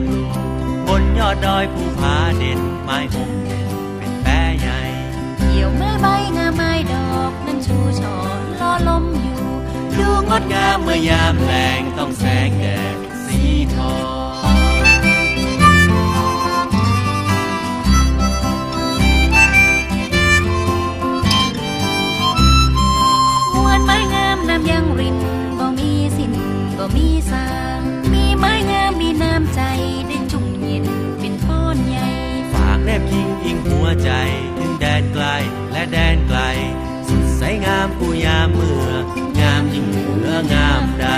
ปลูกบนยอดดอยภูผาเด่นไม้หงเด่นเป็นแป้ใหญ่เกี่ยวไม้ใบงามไม้ดอกนั้นชูช่อล้อลมอยู่ดูงดงามเมื่อยามแลงต้องแสงแดดสีทองมวลไม้งามน้ำยังรินบ่มีสิ้นบ่มีสางมีไม้งามมีน้ำใจได้จุ่มเย็นเป็นป้อนใหญ่ฝากแนบยิงอิงหัวใจถึงแดนไกลและแดนไกลสุดใสงามผู้ยามเมื่องามยิ่งเหลืองามใด